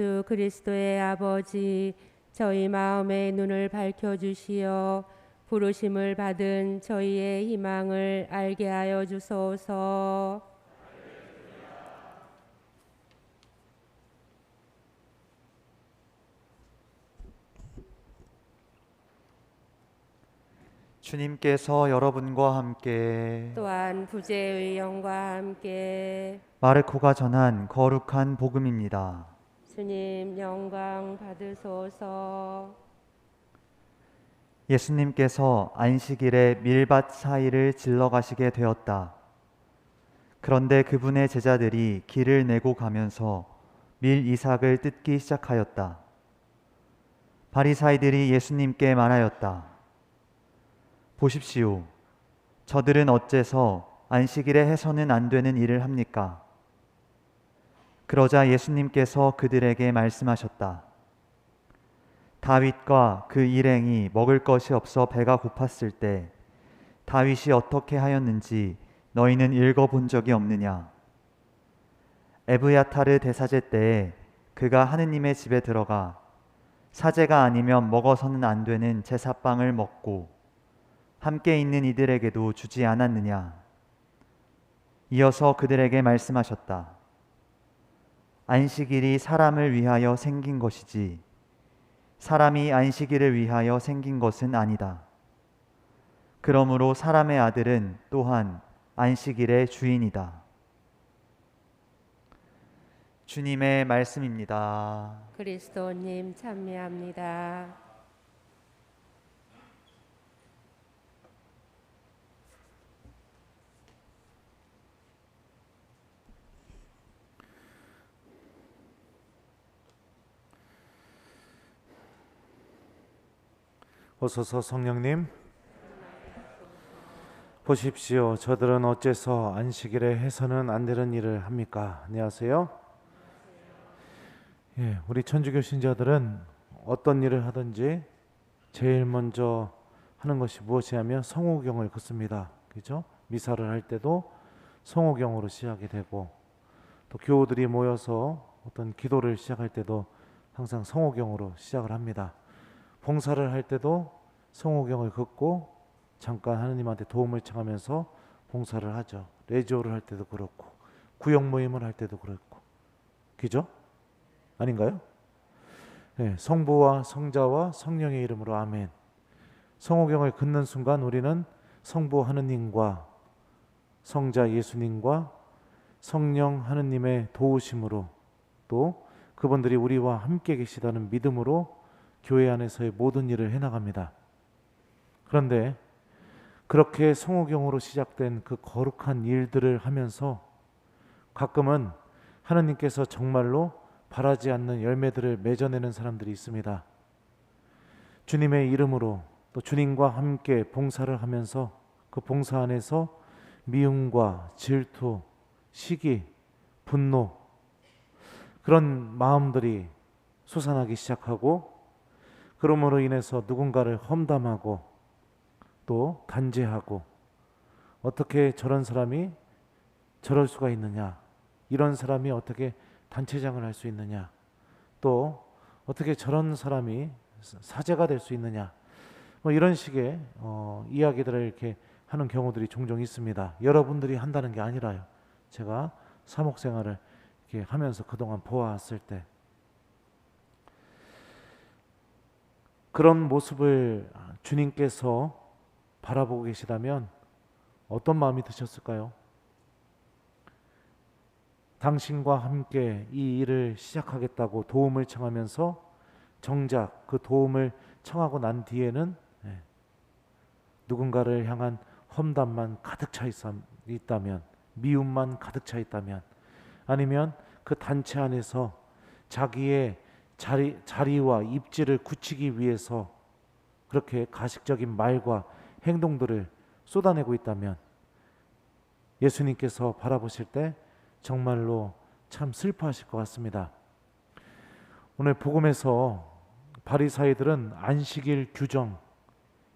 주 그리스도의 아버지, 저희 마음의 눈을 밝혀주시어 부르심을 받은 저희의 희망을 알게 하여 주소서. 주님께서 여러분과 함께 또한 부재의 영과 함께 마르코가 전한 거룩한 복음입니다. 주님 영광 받으소서. 예수님께서 안식일에 밀밭 사이를 질러 가시게 되었다. 그런데 그분의 제자들이 길을 내고 가면서 밀 이삭을 뜯기 시작하였다. 바리사이들이 예수님께 말하였다. 보십시오. 저들은 어째서 안식일에 해서는 안 되는 일을 합니까? 그러자 예수님께서 그들에게 말씀하셨다. 다윗과 그 일행이 먹을 것이 없어 배가 고팠을 때 다윗이 어떻게 하였는지 너희는 읽어본 적이 없느냐? 에브야타르 대사제 때에 그가 하느님의 집에 들어가 사제가 아니면 먹어서는 안 되는 제사빵을 먹고 함께 있는 이들에게도 주지 않았느냐? 이어서 그들에게 말씀하셨다. 안식일이 사람을 위하여 생긴 것이지 사람이 안식일을 위하여 생긴 것은 아니다. 그러므로 사람의 아들은 또한 안식일의 주인이다. 주님의 말씀입니다. 그리스도님 찬미합니다. 오소서 성령님, 보십시오. 저들은 어째서 안식일에 해서는 안 되는 일을 합니까? 안녕하세요. 우리 천주교 신자들은 어떤 일을 하든지 제일 먼저 하는 것이 무엇이냐면 성호경을 긋습니다. 그죠? 미사를 할 때도 성호경으로 시작이 되고, 또 교우들이 모여서 어떤 기도를 시작할 때도 항상 성호경으로 시작을 합니다. 봉사를 할 때도 성호경을 긋고 잠깐 하느님한테 도움을 청하면서 봉사를 하죠. 레지오를 할 때도 그렇고, 구역 모임을 할 때도 그렇고, 그죠? 아닌가요? 네, 성부와 성자와 성령의 이름으로 아멘. 성호경을 긋는 순간 우리는 성부 하느님과 성자 예수님과 성령 하느님의 도우심으로, 또 그분들이 우리와 함께 계시다는 믿음으로 교회 안에서의 모든 일을 해나갑니다. 그런데 그렇게 성호경으로 시작된 그 거룩한 일들을 하면서 가끔은 하느님께서 정말로 바라지 않는 열매들을 맺어내는 사람들이 있습니다. 주님의 이름으로 또 주님과 함께 봉사를 하면서 그 봉사 안에서 미움과 질투, 시기, 분노, 그런 마음들이 솟아나기 시작하고, 그러므로 인해서 누군가를 험담하고 또 단죄하고, 어떻게 저런 사람이 저럴 수가 있느냐, 이런 사람이 어떻게 단체장을 할 수 있느냐, 또 어떻게 저런 사람이 사제가 될 수 있느냐, 뭐 이런 식의 이야기들을 이렇게 하는 경우들이 종종 있습니다. 여러분들이 한다는 게 아니라요. 제가 사목생활을 이렇게 하면서 그동안 보아왔을 때 그런 모습을 주님께서 바라보고 계시다면 어떤 마음이 드셨을까요? 당신과 함께 이 일을 시작하겠다고 도움을 청하면서 정작 그 도움을 청하고 난 뒤에는 누군가를 향한 험담만 가득 차 있다면, 미움만 가득 차 있다면, 아니면 그 단체 안에서 자기의 자리와 입지를 굳히기 위해서 그렇게 가식적인 말과 행동들을 쏟아내고 있다면, 예수님께서 바라보실 때 정말로 참 슬퍼하실 것 같습니다. 오늘 복음에서 바리사이들은 안식일 규정,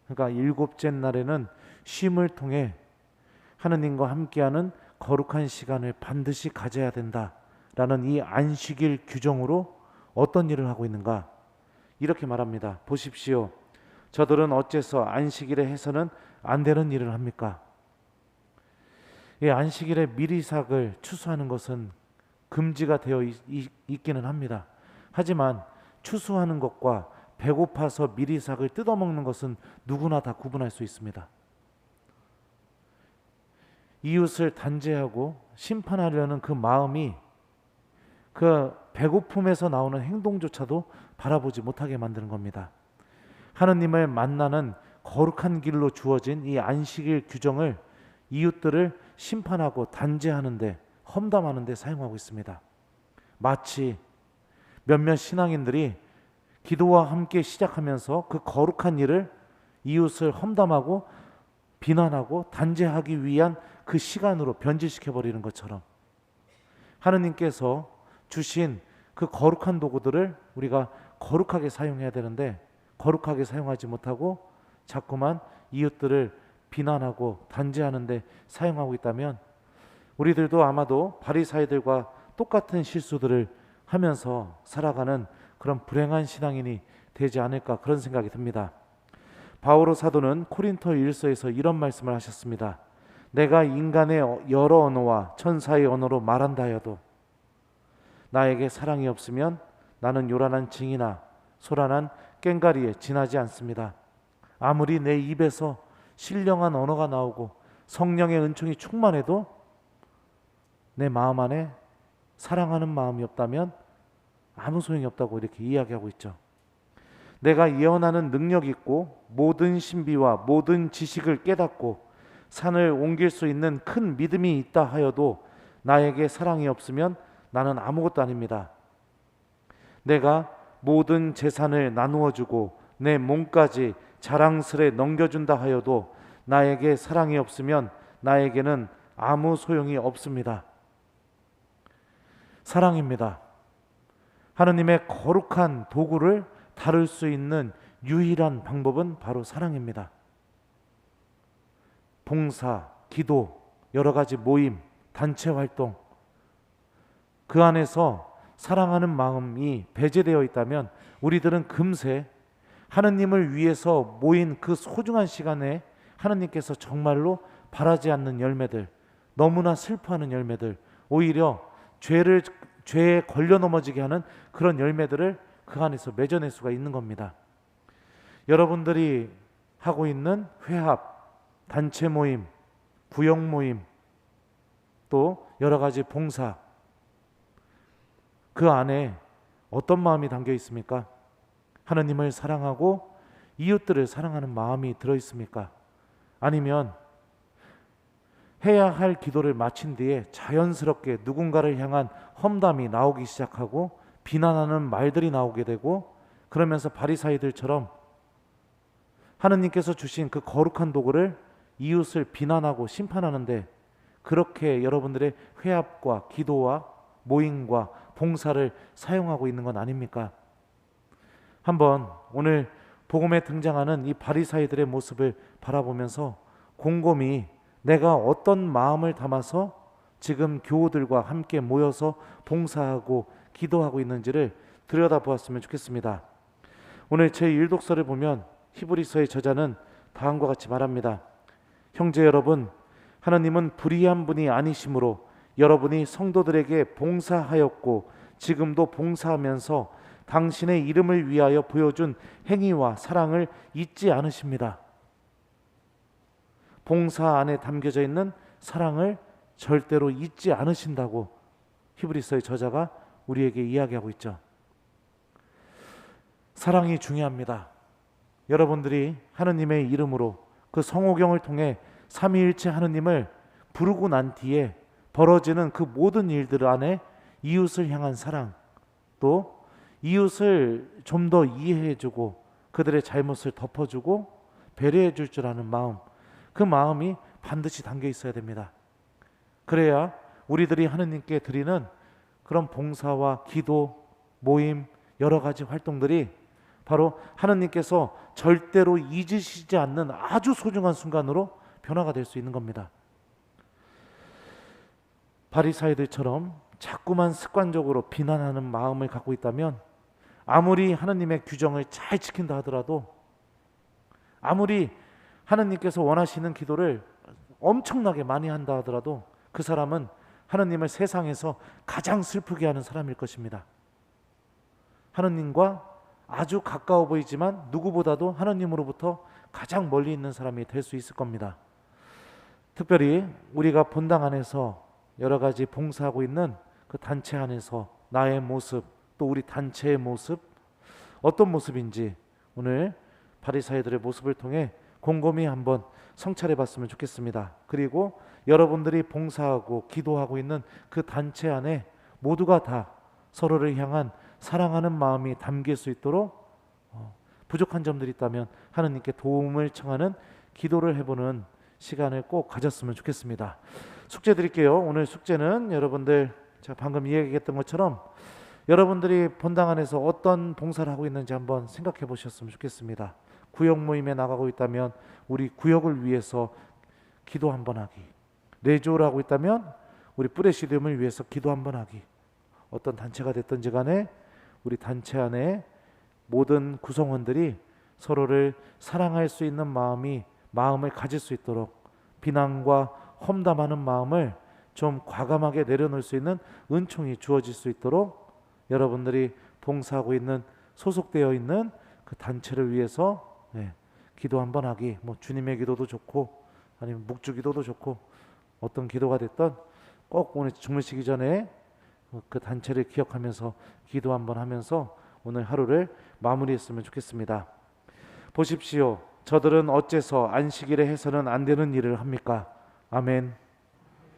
그러니까 일곱째 날에는 쉼을 통해 하느님과 함께하는 거룩한 시간을 반드시 가져야 된다라는 이 안식일 규정으로 어떤 일을 하고 있는가? 이렇게 말합니다. 보십시오. 저들은 어째서 안식일에 해서는 안 되는 일을 합니까? 이 안식일에 미리삭을 추수하는 것은 금지가 되어 있기는 합니다. 하지만 추수하는 것과 배고파서 미리삭을 뜯어먹는 것은 누구나 다 구분할 수 있습니다. 이웃을 단죄하고 심판하려는 그 마음이 그 배고픔에서 나오는 행동조차도 바라보지 못하게 만드는 겁니다. 하느님을 만나는 거룩한 길로 주어진 이 안식일 규정을 이웃들을 심판하고 단죄하는데, 험담하는데 사용하고 있습니다. 마치 몇몇 신앙인들이 기도와 함께 시작하면서 그 거룩한 일을 이웃을 험담하고 비난하고 단죄하기 위한 그 시간으로 변질시켜 버리는 것처럼, 하느님께서 주신 그 거룩한 도구들을 우리가 거룩하게 사용해야 되는데 거룩하게 사용하지 못하고 자꾸만 이웃들을 비난하고 단죄하는데 사용하고 있다면, 우리들도 아마도 바리사이들과 똑같은 실수들을 하면서 살아가는 그런 불행한 신앙인이 되지 않을까, 그런 생각이 듭니다. 바오로 사도는 코린토 1서에서 이런 말씀을 하셨습니다. 내가 인간의 여러 언어와 천사의 언어로 말한다 하여도 나에게 사랑이 없으면 나는 요란한 징이나 소란한 꽹가리에 지나지 않습니다. 아무리 내 입에서 신령한 언어가 나오고 성령의 은총이 충만해도 내 마음 안에 사랑하는 마음이 없다면 아무 소용이 없다고 이렇게 이야기하고 있죠. 내가 예언하는 능력 있고 모든 신비와 모든 지식을 깨닫고 산을 옮길 수 있는 큰 믿음이 있다 하여도 나에게 사랑이 없으면 나는 아무것도 아닙니다. 내가 모든 재산을 나누어 주고 내 몸까지 자랑스레 넘겨준다 하여도 나에게 사랑이 없으면 나에게는 아무 소용이 없습니다. 사랑입니다. 하느님의 거룩한 도구를 다룰 수 있는 유일한 방법은 바로 사랑입니다. 봉사, 기도, 여러 가지 모임, 단체 활동, 그 안에서 사랑하는 마음이 배제되어 있다면 우리들은 금세 하느님을 위해서 모인 그 소중한 시간에 하느님께서 정말로 바라지 않는 열매들, 너무나 슬퍼하는 열매들, 오히려 죄에 걸려 넘어지게 하는 그런 열매들을 그 안에서 맺어낼 수가 있는 겁니다. 여러분들이 하고 있는 회합, 단체 모임, 구역 모임, 또 여러 가지 봉사, 그 안에 어떤 마음이 담겨 있습니까? 하느님을 사랑하고 이웃들을 사랑하는 마음이 들어 있습니까? 아니면 해야 할 기도를 마친 뒤에 자연스럽게 누군가를 향한 험담이 나오기 시작하고 비난하는 말들이 나오게 되고, 그러면서 바리사이들처럼 하느님께서 주신 그 거룩한 도구를 이웃을 비난하고 심판하는데 그렇게 여러분들의 회합과 기도와 모임과 봉사를 사용하고 있는 건 아닙니까? 한번 오늘 복음에 등장하는 이 바리사이들의 모습을 바라보면서 곰곰이 내가 어떤 마음을 담아서 지금 교우들과 함께 모여서 봉사하고 기도하고 있는지를 들여다보았으면 좋겠습니다. 오늘 제1독서를 보면 히브리서의 저자는 다음과 같이 말합니다. 형제 여러분, 하나님은 불의한 분이 아니시므로 여러분이 성도들에게 봉사하였고 지금도 봉사하면서 당신의 이름을 위하여 보여준 행위와 사랑을 잊지 않으십니다. 봉사 안에 담겨져 있는 사랑을 절대로 잊지 않으신다고 히브리서의 저자가 우리에게 이야기하고 있죠. 사랑이 중요합니다. 여러분들이 하느님의 이름으로 그 성호경을 통해 삼위일체 하느님을 부르고 난 뒤에 벌어지는 그 모든 일들 안에 이웃을 향한 사랑, 또 이웃을 좀 더 이해해주고 그들의 잘못을 덮어주고 배려해줄 줄 아는 마음, 그 마음이 반드시 담겨 있어야 됩니다. 그래야 우리들이 하느님께 드리는 그런 봉사와 기도, 모임, 여러 가지 활동들이 바로 하느님께서 절대로 잊으시지 않는 아주 소중한 순간으로 변화가 될 수 있는 겁니다. 바리사이들처럼 자꾸만 습관적으로 비난하는 마음을 갖고 있다면 아무리 하나님의 규정을 잘 지킨다 하더라도, 아무리 하나님께서 원하시는 기도를 엄청나게 많이 한다 하더라도 그 사람은 하나님을 세상에서 가장 슬프게 하는 사람일 것입니다. 하나님과 아주 가까워 보이지만 누구보다도 하나님으로부터 가장 멀리 있는 사람이 될 수 있을 겁니다. 특별히 우리가 본당 안에서 여러 가지 봉사하고 있는 그 단체 안에서 나의 모습, 또 우리 단체의 모습, 어떤 모습인지 오늘 바리사이들의 모습을 통해 곰곰이 한번 성찰해 봤으면 좋겠습니다. 그리고 여러분들이 봉사하고 기도하고 있는 그 단체 안에 모두가 다 서로를 향한 사랑하는 마음이 담길 수 있도록 부족한 점들이 있다면 하나님께 도움을 청하는 기도를 해보는 시간을 꼭 가졌으면 좋겠습니다. 숙제 드릴게요. 오늘 숙제는 여러분들 제가 방금 이야기했던 것처럼 여러분들이 본당 안에서 어떤 봉사를 하고 있는지 한번 생각해 보셨으면 좋겠습니다. 구역 모임에 나가고 있다면 우리 구역을 위해서 기도 한번 하기, 내조를 하고 있다면 우리 뿌레시즘을 위해서 기도 한번 하기, 어떤 단체가 됐든지 간에 우리 단체 안에 모든 구성원들이 서로를 사랑할 수 있는 마음을 가질 수 있도록 비난과 험담하는 마음을 좀 과감하게 내려놓을 수 있는 은총이 주어질 수 있도록 여러분들이 봉사하고 있는, 소속되어 있는 그 단체를 위해서 기도 한번 하기, 뭐 주님의 기도도 좋고 아니면 묵주 기도도 좋고 어떤 기도가 됐던 꼭 오늘 주무시기 전에 그 단체를 기억하면서 기도 한번 하면서 오늘 하루를 마무리했으면 좋겠습니다. 보십시오. 저들은 어째서 안식일에 해서는 안 되는 일을 합니까? 아멘.